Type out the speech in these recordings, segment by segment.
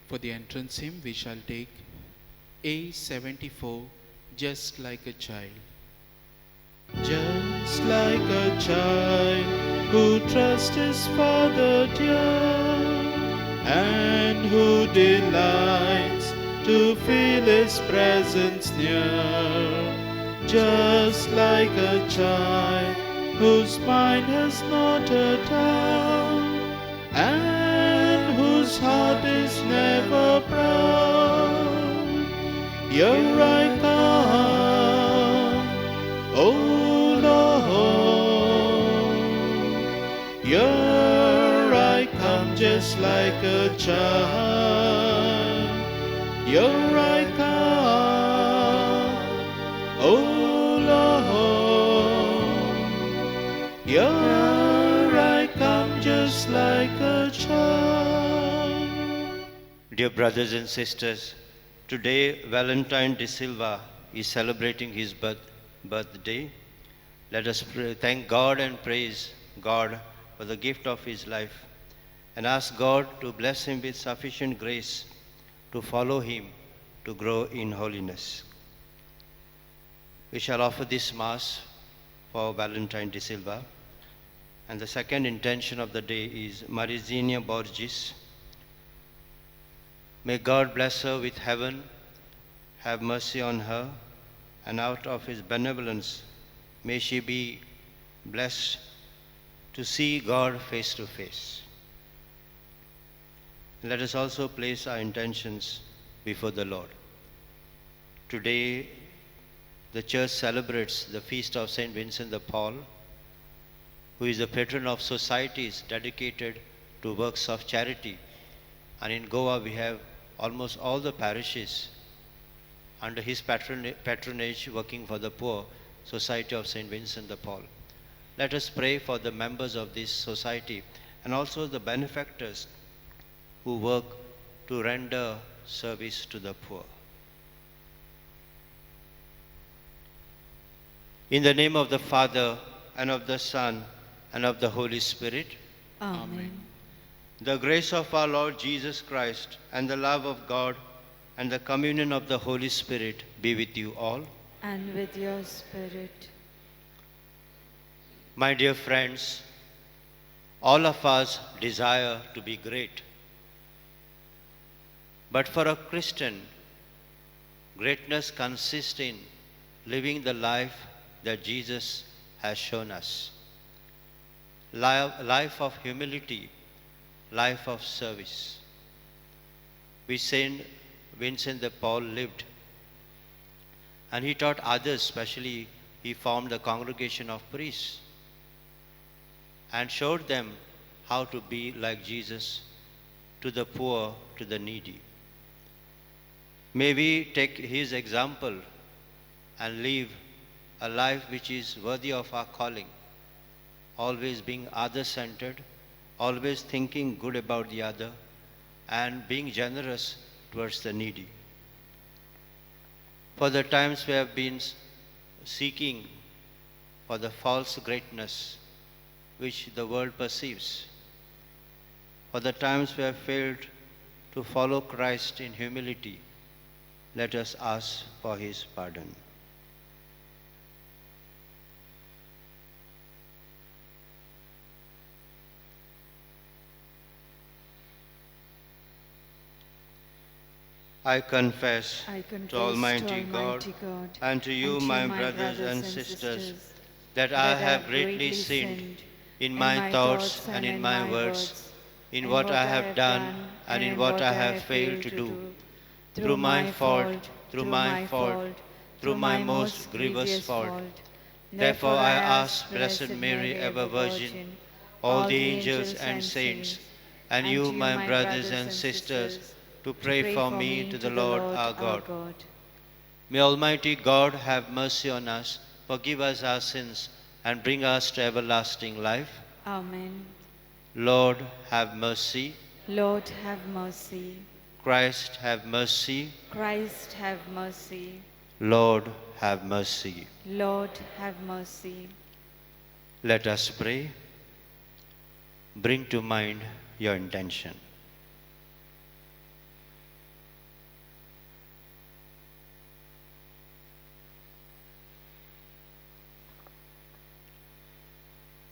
For the entrance hymn, we shall take A74, Just Like a Child. Just like a child who trusts his father dear, and who delights to feel his presence near. Just like a child whose mind has not a doubt, and whose heart is never proud. Here I come, O Lord. Here I come just like a child. Here I come, O Lord. Here I come just like a child. Dear brothers and sisters, today Valentine de Silva is celebrating his birthday. Let us thank God and praise God for the gift of his life and ask God to bless him with sufficient grace to follow him, to grow in holiness. We shall offer this Mass for Valentine de Silva. And the second intention of the day is Marizinia Borges. May God bless her with heaven, have mercy on her, and out of his benevolence, may she be blessed to see God face to face. Let us also place our intentions before the Lord. Today, the Church celebrates the feast of Saint Vincent de Paul, who is the patron of societies dedicated to works of charity. And in Goa, we have almost all the parishes under his patronage working for the poor, Society of Saint Vincent de Paul. Let us pray for the members of this society and also the benefactors who work to render service to the poor. In the name of the Father, and of the Son, and of the Holy Spirit. Amen. The grace of our Lord Jesus Christ, and the love of God, and the communion of the Holy Spirit be with you all. And with your spirit. My dear friends, all of us desire to be great. But for a Christian, greatness consists in living the life that Jesus has shown us. Life of humility, life of service, which Saint Vincent de Paul lived. And he taught others, especially he formed a congregation of priests and showed them how to be like Jesus to the poor, to the needy. May we take his example and live a life which is worthy of our calling, always being other-centered, always thinking good about the other, and being generous towards the needy. For the times we have been seeking for the false greatness which the world perceives, for the times we have failed to follow Christ in humility, let us ask for his pardon. I confess to Almighty God and to you, my brothers and sisters, that I have greatly sinned in my thoughts and in my words, in what I have done and in what I have failed to do, through my fault, through my most grievous fault. Therefore I ask Blessed Mary, ever Virgin, all the angels and saints, and you, my brothers and sisters, to pray for me to the Lord our God. May Almighty God have mercy on us, forgive us our sins, and bring us to everlasting life. Amen. Lord, have mercy. Lord, have mercy. Christ, have mercy. Christ, have mercy. Lord, have mercy. Lord, have mercy. Let us pray. Bring to mind your intention.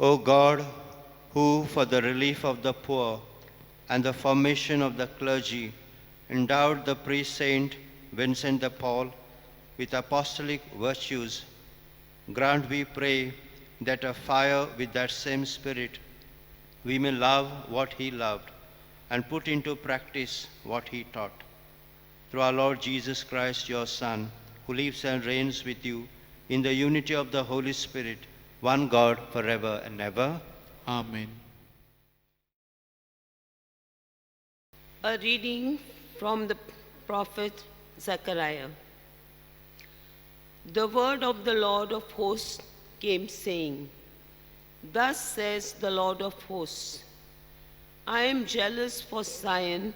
O God, who for the relief of the poor and the formation of the clergy endowed the priest Saint Vincent de Paul with apostolic virtues, grant, we pray, that afire with that same Spirit we may love what he loved and put into practice what he taught. Through our Lord Jesus Christ, your Son, who lives and reigns with you in the unity of the Holy Spirit, one God, forever and ever. Amen. A reading from the prophet Zechariah. The word of the Lord of hosts came, saying, Thus says the Lord of hosts, I am jealous for Zion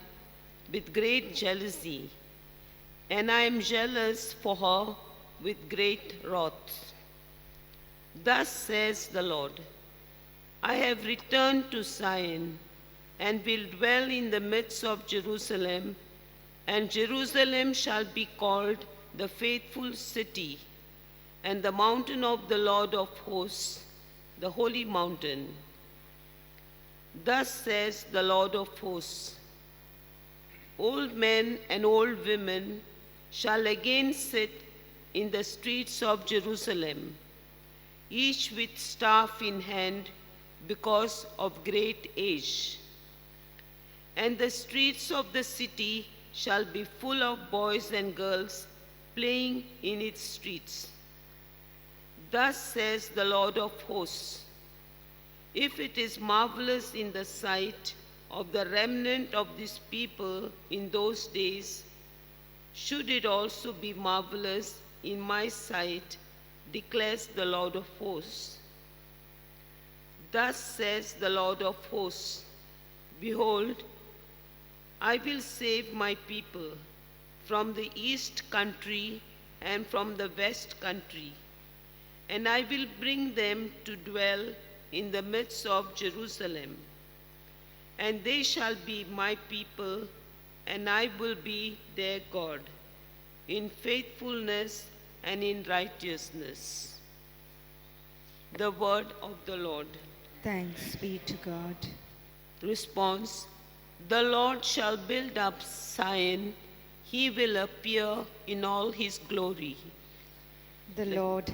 with great jealousy, and I am jealous for her with great wrath. Thus says the Lord, I have returned to Zion, and will dwell in the midst of Jerusalem, and Jerusalem shall be called the faithful city, and the mountain of the Lord of hosts, the holy mountain. Thus says the Lord of hosts, Old men and old women shall again sit in the streets of Jerusalem, each with staff in hand because of great age. And the streets of the city shall be full of boys and girls playing in its streets. Thus says the Lord of hosts, if it is marvelous in the sight of the remnant of this people in those days, should it also be marvelous in my sight, declares the Lord of hosts. Thus says the Lord of hosts, behold, I will save my people from the east country and from the west country, and I will bring them to dwell in the midst of Jerusalem. And they shall be my people, and I will be their God, in faithfulness and in righteousness. The word of the Lord. Thanks be to God. Response: the Lord shall build up Zion, he will appear in all his glory. The Lord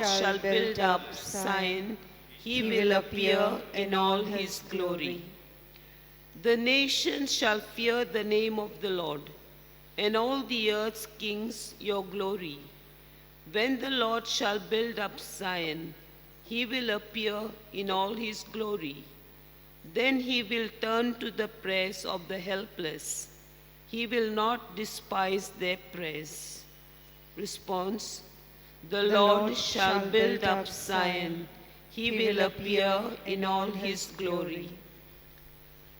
shall build up Zion, he will appear in all his glory. The nations shall fear the name of the Lord, and all the earth's kings your glory. When the Lord shall build up Zion, he will appear in all his glory. Then he will turn to the praise of the helpless. He will not despise their praise. Response: the Lord shall build up Zion. He will appear in all his glory.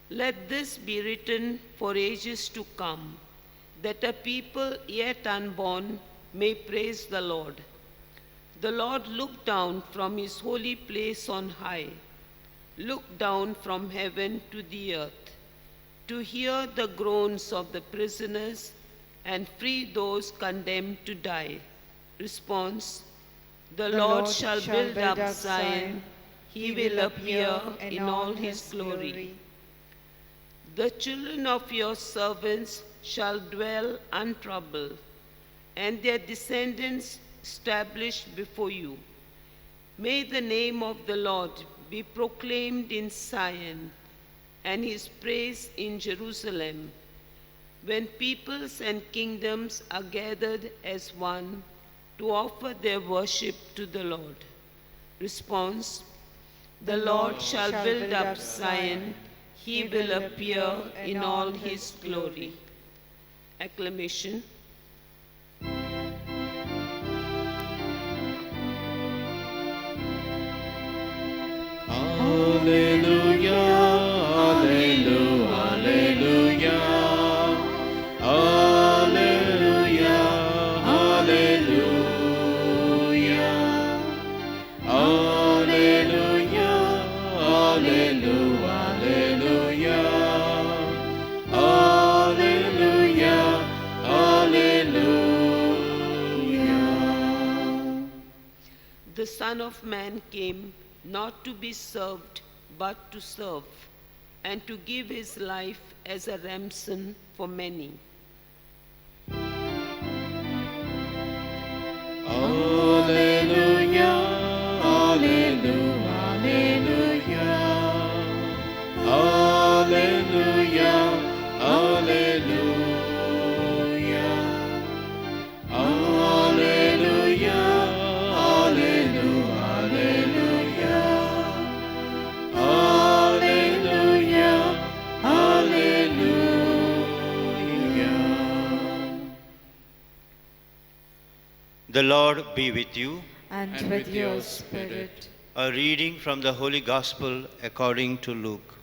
Let this be written for ages to come, that a people yet unborn may praise the Lord. The Lord looked down from his holy place on high, looked down from heaven to the earth, to hear the groans of the prisoners and free those condemned to die. Response: the Lord shall build up Zion, he will appear in all his glory. The children of your servants shall dwell untroubled, and their descendants established before you. May the name of the Lord be proclaimed in Zion, and his praise in Jerusalem, when peoples and kingdoms are gathered as one to offer their worship to the Lord. Response: the Lord shall build up Zion, he will appear in all his glory. Acclamation. Alleluia, Alleluia, Alleluia, Alleluia, Alleluia, Alleluia, Alleluia, Alleluia, Alleluia. The Son of Man came not to be served, but to serve, and to give his life as a ransom for many. Alleluia, Alleluia, Alleluia, Alleluia, Alleluia, Alleluia, Alleluia, Alleluia, Alleluia. The Lord be with you. And And with with your your spirit. A reading from the Holy Gospel according to Luke.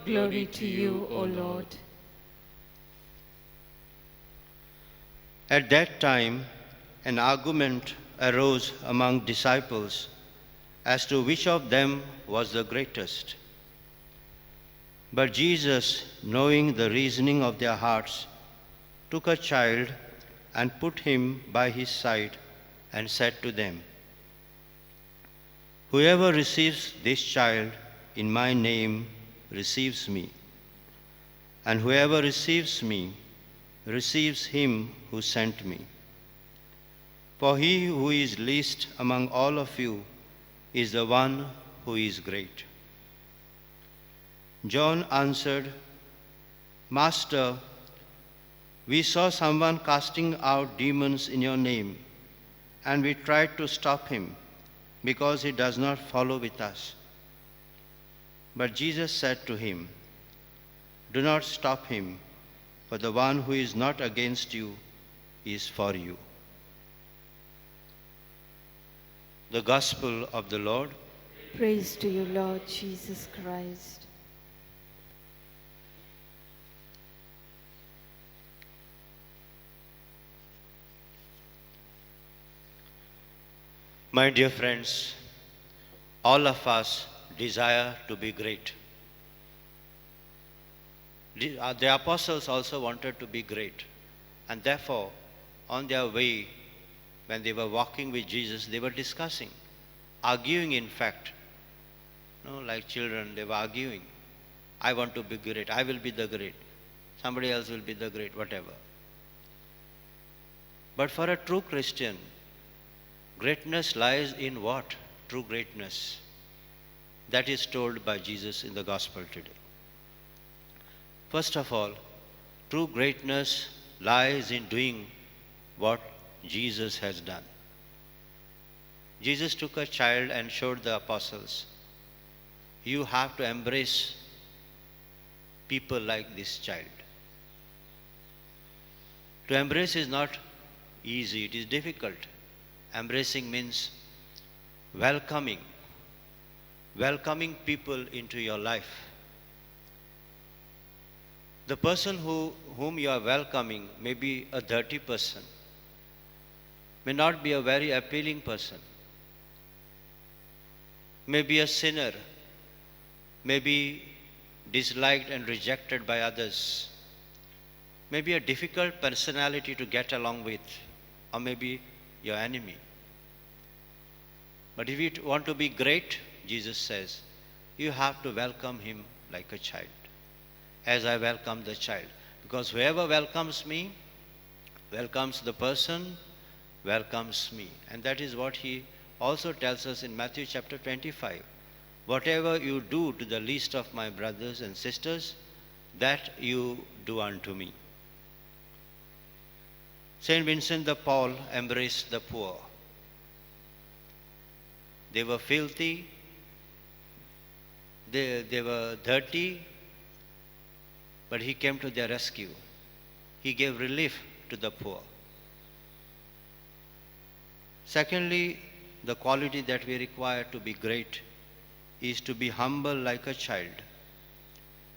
Glory to you, O Lord. At that time, an argument arose among disciples as to which of them was the greatest. But Jesus, knowing the reasoning of their hearts, took a child and put him by his side and said to them, "Whoever receives this child in my name receives me, and whoever receives me receives him who sent me. For he who is least among all of you is the one who is great." John answered, "Master, we saw someone casting out demons in your name, and we tried to stop him because he does not follow with us." But Jesus said to him, "Do not stop him, for the one who is not against you is for you." The Gospel of the Lord. Praise to you, Lord Jesus Christ. My dear friends, all of us desire to be great. The apostles also wanted to be great, and therefore, on their way, when they were walking with Jesus, they were discussing, arguing in fact. Like children, they were arguing. I want to be great, I will be the great, somebody else will be the great, whatever. But for a true Christian, greatness lies in what? True greatness. That is told by Jesus in the Gospel today. First of all, true greatness lies in doing what Jesus has done. Jesus took a child and showed the apostles, you have to embrace people like this child. To embrace is not easy, it is difficult. Embracing means welcoming people into your life. The person whom you are welcoming may be a dirty person, may not be a very appealing person, may be a sinner, may be disliked and rejected by others, may be a difficult personality to get along with, or maybe your enemy. But if you want to be great, Jesus says, you have to welcome him like a child, as I welcome the child. Because whoever welcomes me, welcomes the person, welcomes me. And that is what he also tells us in Matthew chapter 25. Whatever you do to the least of my brothers and sisters, that you do unto me. Saint Vincent de Paul embraced the poor. They were filthy, they were dirty, but he came to their rescue. He gave relief to the poor. Secondly, the quality that we require to be great is to be humble like a child.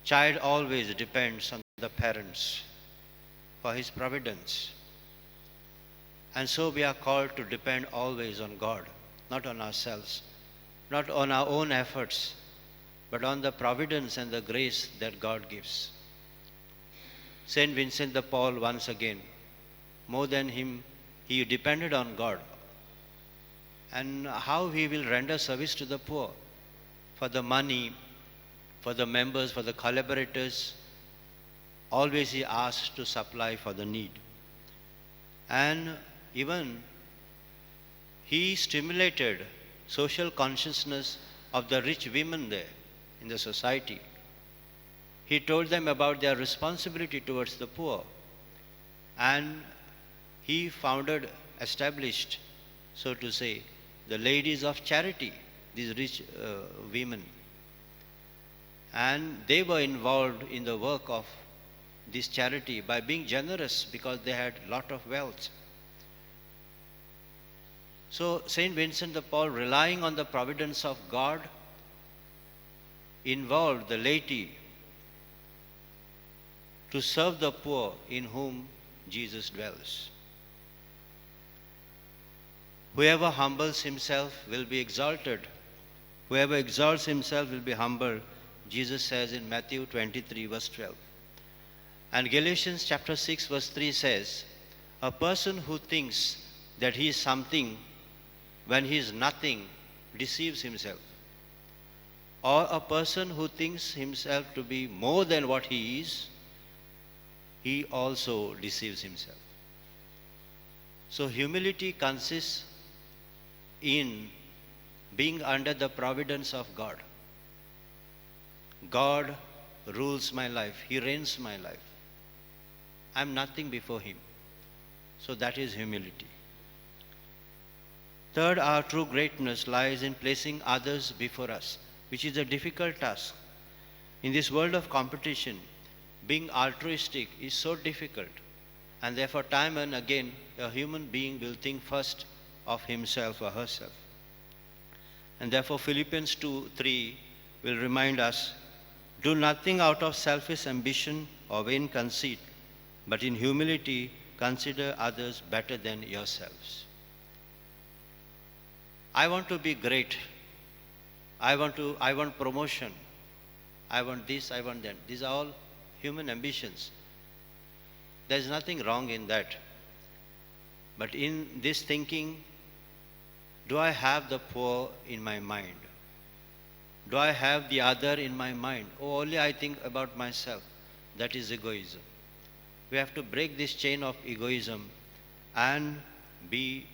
Child always depends on the parents for his providence. And so we are called to depend always on God, not on ourselves, not on our own efforts, but on the providence and the grace that God gives. Saint Vincent de Paul, once again, more than him, he depended on God. and how he will render service to the poor. For the money, for the members, for the collaborators, always he asks to supply for the need. And even he stimulated social consciousness of the rich women there in the society. He told them about their responsibility towards the poor. And he established, so to say, the ladies of charity, these rich women. And they were involved in the work of this charity by being generous because they had a lot of wealth. So Saint Vincent de Paul, relying on the providence of God, involved the laity to serve the poor in whom Jesus dwells. Whoever humbles himself will be exalted. Whoever exalts himself will be humbled, Jesus says in Matthew 23, verse 12. And Galatians chapter 6, verse 3 says, a person who thinks that he is something when he is nothing deceives himself. Or a person who thinks himself to be more than what he is, he also deceives himself. So humility consists in being under the providence of God. God rules my life. He reigns my life. I am nothing before him. So that is humility. Third, our true greatness lies in placing others before us, which is a difficult task. In this world of competition, being altruistic is so difficult, and therefore time and again a human being will think first of himself or herself. And therefore Philippians 2:3 will remind us, do nothing out of selfish ambition or vain conceit, but in humility consider others better than yourselves. I want to be great. I want promotion. I want this, I want that. These are all human ambitions. There is nothing wrong in that. But in this thinking, do I have the poor in my mind? Do I have the other in my mind? Oh, only I think about myself. That is egoism. We have to break this chain of egoism and be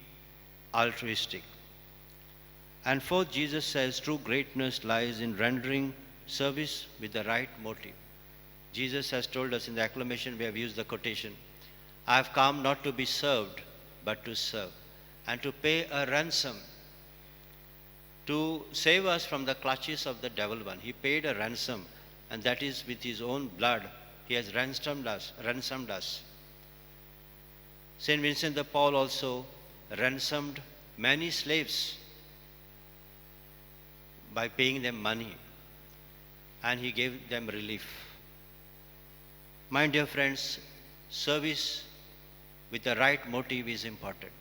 altruistic. And fourth, Jesus says true greatness lies in rendering service with the right motive. Jesus has told us in the acclamation, we have used the quotation, I have come not to be served, but to serve, and to pay a ransom to save us from the clutches of the devil one. He paid a ransom, and that is with his own blood. He has ransomed us. Saint Vincent de Paul also ransomed many slaves by paying them money, and he gave them relief. My dear friends, service with the right motive is important.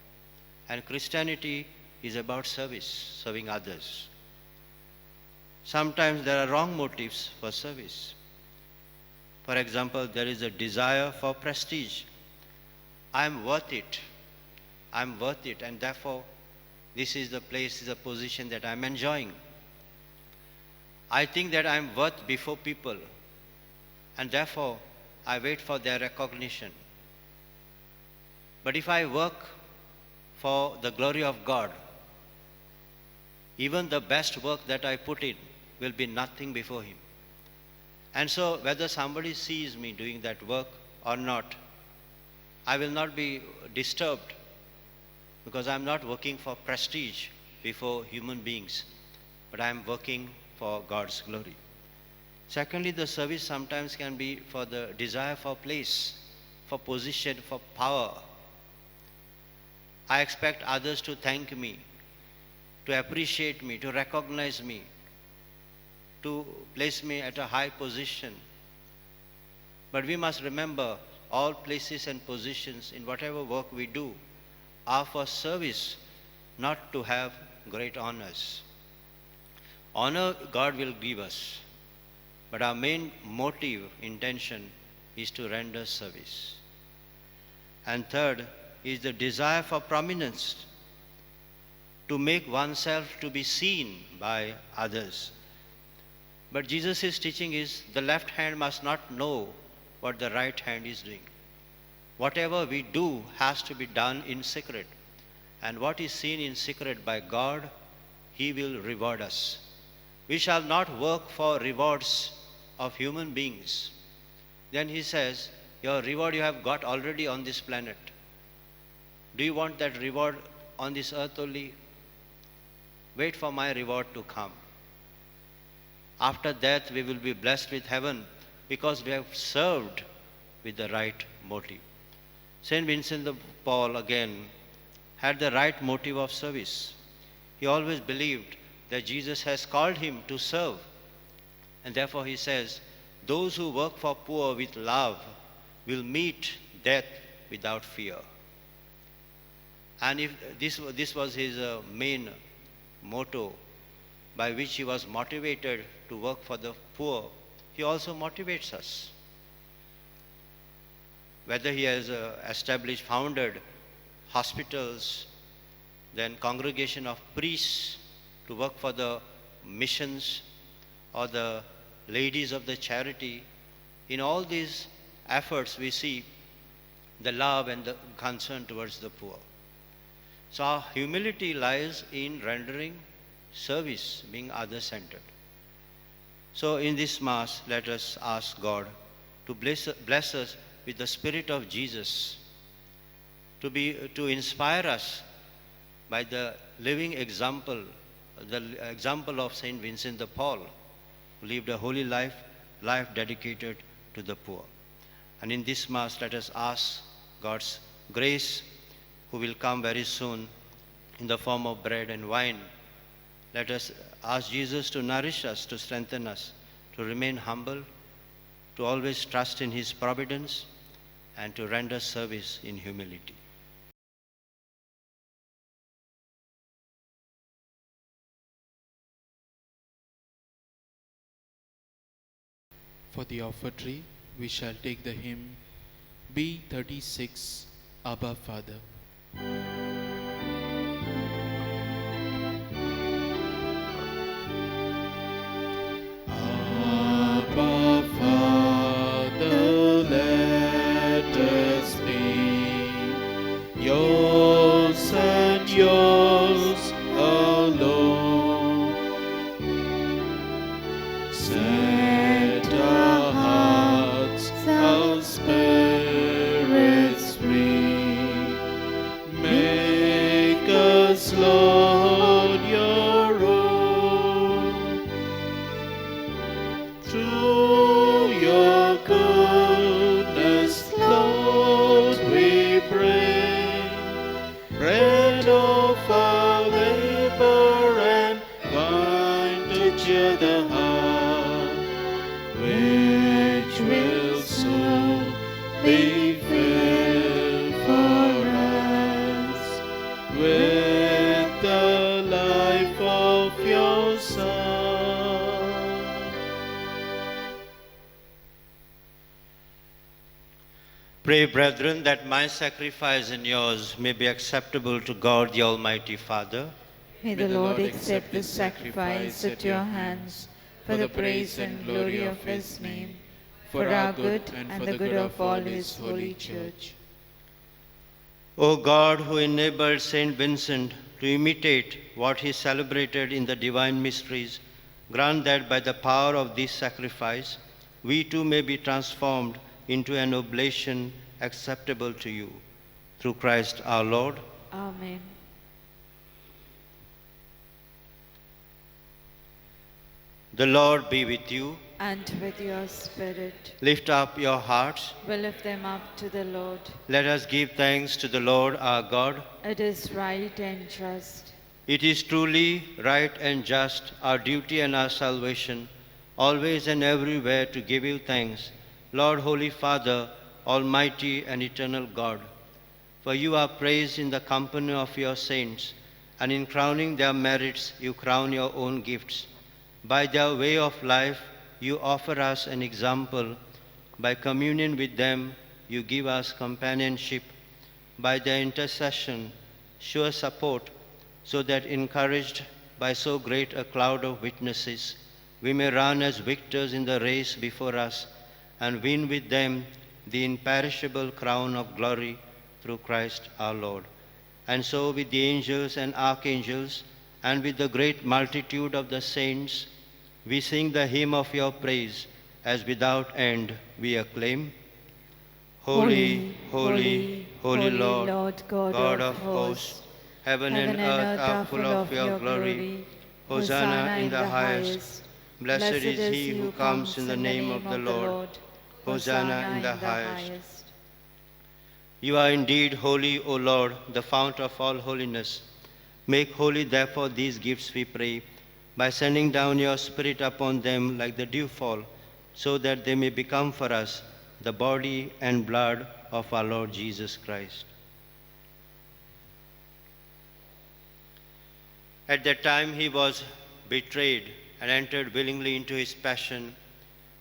And Christianity is about service, serving others. Sometimes there are wrong motives for service. For example, there is a desire for prestige. I am worth it, and therefore this is the place, is a position that I am enjoying. I think that I am worth before people, and therefore I wait for their recognition. But if I work for the glory of God, even the best work that I put in will be nothing before him. And so whether somebody sees me doing that work or not, I will not be disturbed, because I am not working for prestige before human beings, but I am working for God's glory. Secondly, the service sometimes can be for the desire for place, for position, for power. I expect others to thank me, to appreciate me, to recognize me, to place me at a high position. But we must remember, all places and positions in whatever work we do are for service, not to have great honors. Honor God will give us, but our main motive, intention, is to render service. And third is the desire for prominence. to make oneself to be seen by others. But Jesus' teaching is the left hand must not know what the right hand is doing. Whatever we do has to be done in secret. And what is seen in secret by God, He will reward us. We shall not work for rewards of human beings. Then He says, your reward you have got already on this planet. Do you want that reward on this earth only? Wait for my reward to come. After death, we will be blessed with heaven because we have served with the right motive. Saint Vincent de Paul again had the right motive of service. He always believed that Jesus has called him to serve. And therefore he says, those who work for poor with love will meet death without fear. And if this was his main motto by which he was motivated to work for the poor, he also motivates us. Whether he has founded hospitals, then congregation of priests to work for the missions, or the ladies of the charity, in all these efforts we see the love and the concern towards the poor. So our humility lies in rendering service, being other-centered. So in this Mass, let us ask God to bless us with the Spirit of Jesus, to inspire us by the living example, the example of Saint Vincent de Paul, who lived a holy life dedicated to the poor. And in this Mass, let us ask God's grace, who will come very soon in the form of bread and wine. Let us ask Jesus to nourish us, to strengthen us, to remain humble, to always trust in His providence, and to render service in humility. For the offertory, we shall take the hymn B36, Abba Father. Abba Father, let us be yours and yours alone. Set our hearts, our spirits free. Make us, Lord, your own. Through your goodness, Lord, we bring bread of our labor and wine to cheer the heart, which will soon be filled for us with the life of your Son. Pray, brethren, that my sacrifice and yours may be acceptable to God, the Almighty Father. May the Lord accept this sacrifice at your hands for the praise and glory of His name, for our good and the good of all His holy Church. O God, who enabled Saint Vincent to imitate what he celebrated in the divine mysteries, grant that by the power of this sacrifice, we too may be transformed into an oblation acceptable to you. Through Christ our Lord. Amen. The Lord be with you. And with your spirit, Lift up your hearts. we lift them up to the Lord. Let us give thanks to the Lord our God. It is right and just. It is truly right and just, our duty and our salvation, always and everywhere to give you thanks, Lord, Holy Father, Almighty and eternal God. For you are praised in the company of your saints, and in crowning their merits you crown your own gifts. By their way of life you offer us an example. By communion with them you give us companionship. By their intercession, sure support, so that encouraged by so great a cloud of witnesses, we may run as victors in the race before us and win with them the imperishable crown of glory through Christ our Lord. And so with the angels and archangels and with the great multitude of the saints, we sing the hymn of your praise, as without end we acclaim. Holy, holy, holy Lord, God of hosts, heaven and earth are full of your glory. Hosanna in the highest. Blessed is he who comes in the name of the Lord. Hosanna in the highest. You are indeed holy, O Lord, the fount of all holiness. Make holy, therefore, these gifts, we pray, by sending down your Spirit upon them like the dewfall, so that they may become for us the body and blood of our Lord Jesus Christ. At that time he was betrayed and entered willingly into his passion.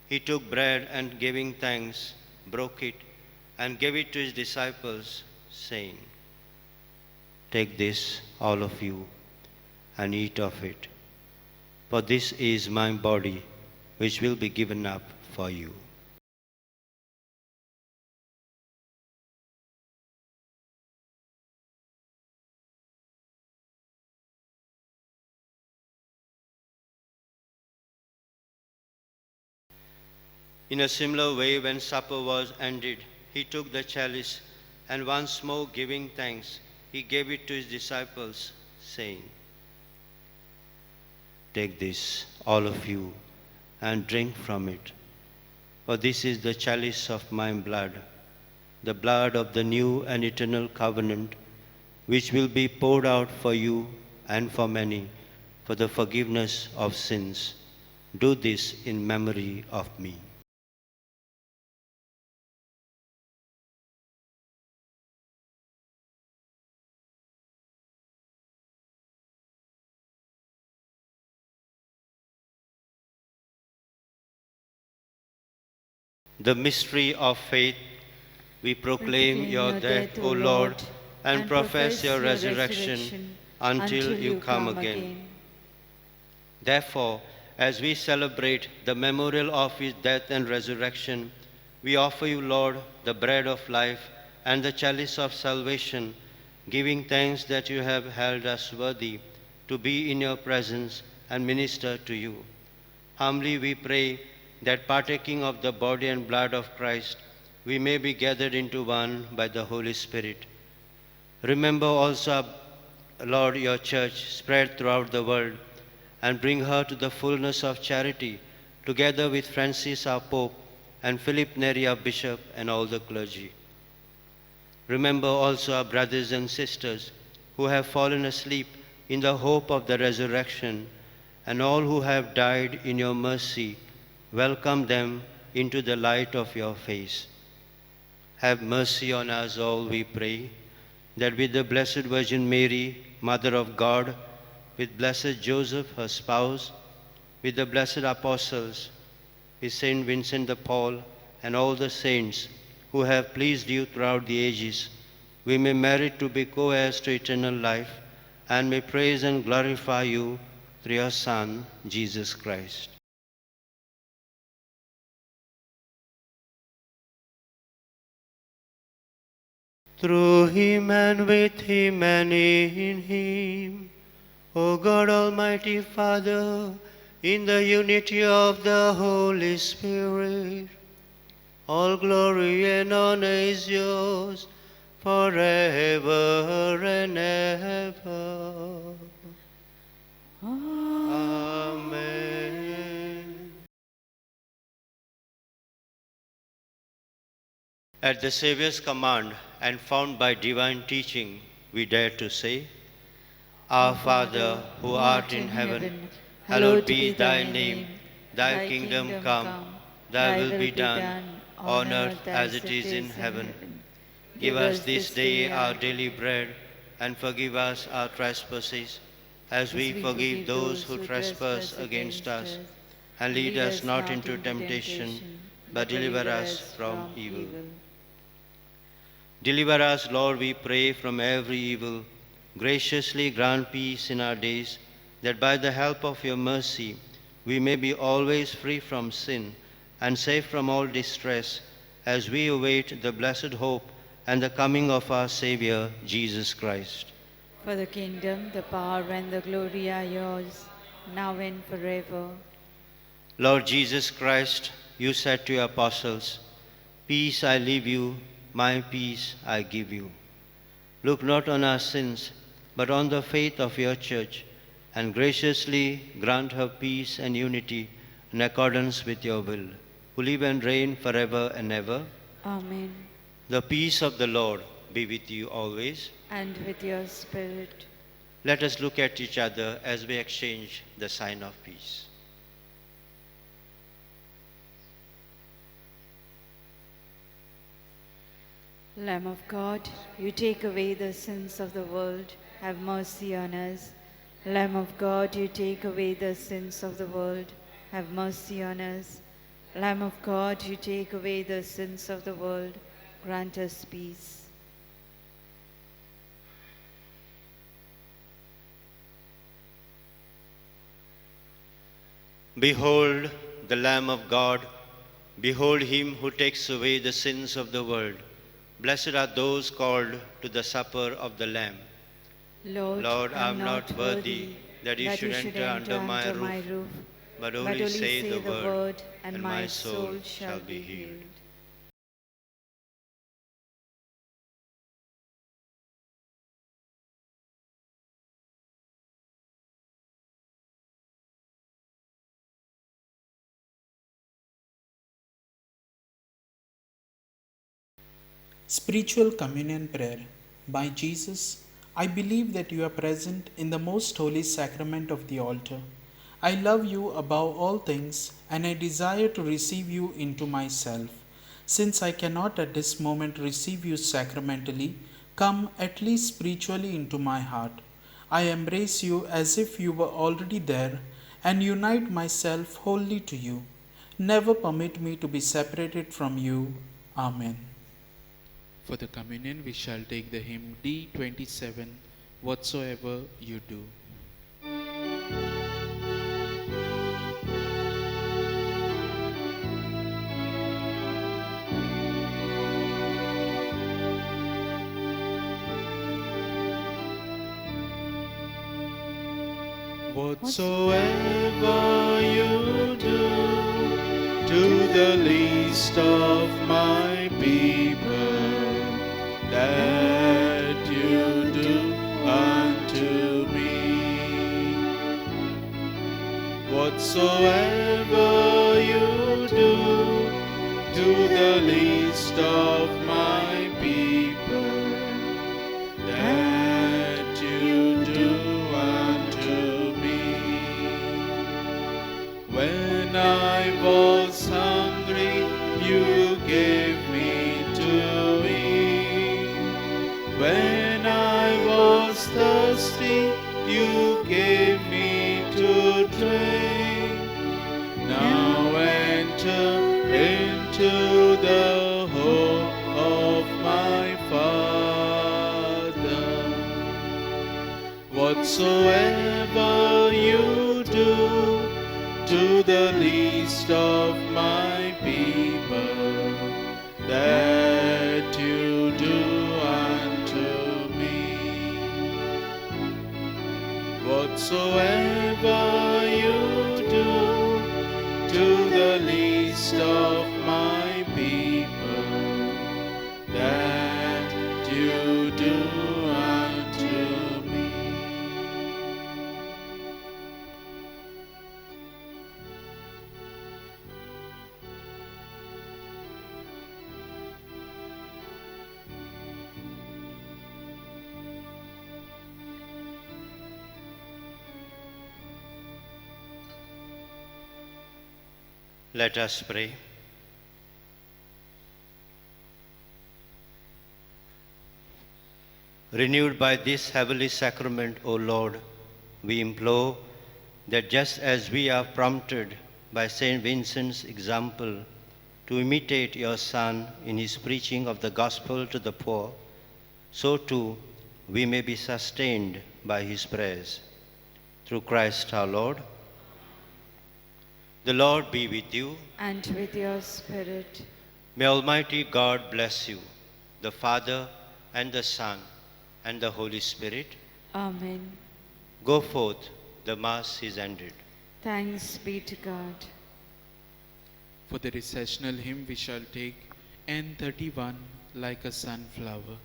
He took bread and giving thanks, broke it, and gave it to his disciples, saying, "Take this, all of you, and eat of it, for this is my body, which will be given up for you." In a similar way, when supper was ended, he took the chalice, and once more giving thanks, he gave it to his disciples, saying, "Take this, all of you, and drink from it, for this is the chalice of my blood, the blood of the new and eternal covenant, which will be poured out for you and for many for the forgiveness of sins. Do this in memory of me." The mystery of faith, we proclaim your death, O Lord, and profess your resurrection until you come again. Therefore, as we celebrate the memorial of his death and resurrection, we offer you, Lord, the bread of life and the chalice of salvation, giving thanks that you have held us worthy to be in your presence and minister to you. Humbly we pray that partaking of the body and blood of Christ, we may be gathered into one by the Holy Spirit. Remember also, Lord, your church spread throughout the world, and bring her to the fullness of charity, together with Francis our Pope and Philip Neri our Bishop and all the clergy. Remember also our brothers and sisters who have fallen asleep in the hope of the resurrection, and all who have died in your mercy. Welcome them into the light of your face. Have mercy on us all, we pray, that with the Blessed Virgin Mary, Mother of God, with blessed Joseph, her spouse, with the blessed apostles, with Saint Vincent de Paul, and all the saints who have pleased you throughout the ages, we may merit to be co-heirs to eternal life, and may praise and glorify you through your Son, Jesus Christ. Through him and with him and in him, O God, Almighty Father, in the unity of the Holy Spirit, all glory and honor is yours forever and ever. Amen. At the Saviour's command and found by divine teaching, we dare to say, Our Father, who art in heaven, hallowed be thy name. Thy kingdom come, thy will be done, on earth as it is in heaven. Give us this day our daily bread, and forgive us our trespasses, as we forgive those who trespass against us. And lead us not into temptation, but deliver us from evil. Deliver us, Lord, we pray, from every evil. graciously grant peace in our days, that by the help of your mercy we may be always free from sin and safe from all distress, as we await the blessed hope and the coming of our Saviour, Jesus Christ. For the kingdom, the power, and the glory are yours, now and forever. Lord Jesus Christ, you said to your apostles, "Peace I leave you, my peace I give you." Look not on our sins, but on the faith of your church, and graciously grant her peace and unity in accordance with your will, who live and reign forever and ever. Amen. The peace of the Lord be with you always. And with your spirit. Let us look at each other as we exchange the sign of peace. Lamb of God, you take away the sins of the world, have mercy on us. Lamb of God, you take away the sins of the world, have mercy on us. Lamb of God, you take away the sins of the world, grant us peace. Behold the Lamb of God. Behold him who takes away the sins of the world. Blessed are those called to the supper of the Lamb. Lord, I am not worthy that you should enter under my roof, but only say the word, and my soul shall be healed. Spiritual Communion Prayer. By Jesus, I believe that you are present in the most holy sacrament of the altar. I love you above all things, and I desire to receive you into myself. Since I cannot at this moment receive you sacramentally, come at least spiritually into my heart. I embrace you as if you were already there, and unite myself wholly to you. Never permit me to be separated from you. Amen. For the communion, we shall take the hymn D27, Whatsoever You Do. Whatsoever you do to the least of my people, that you do unto me. Whatsoever you do to the least of my people, that you do unto me. When I was hungry, you gave me to eat. When I was thirsty, you gave me to drink. Now enter into the home of my Father. Whatsoever you do to the least of my people, that you do unto me. Whatsoever you do to the least of my people, that you do unto me. Let us pray. Renewed by this heavenly sacrament, O Lord, we implore that just as we are prompted by Saint Vincent's example to imitate your Son in his preaching of the gospel to the poor, so too we may be sustained by his prayers. Through Christ our Lord. The Lord be with you. And with your spirit. May Almighty God bless you, the Father and the Son and the Holy Spirit. Amen. Go forth, the Mass is ended. Thanks be to God. For the recessional hymn we shall take N31, Like a Sunflower.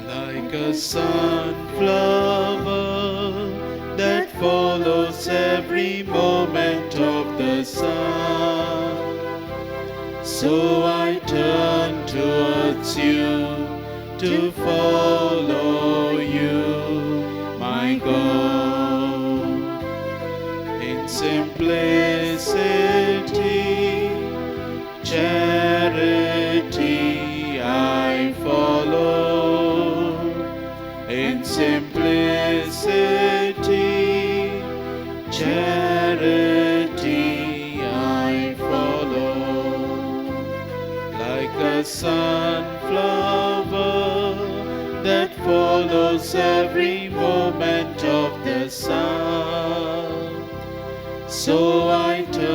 Like a sunflower that follows every moment of the sun, so I turn towards you to follow you, my God. In simplicity, charity I follow. In simplicity, charity I follow. Like a sunflower that follows every moment of the sun, so I turn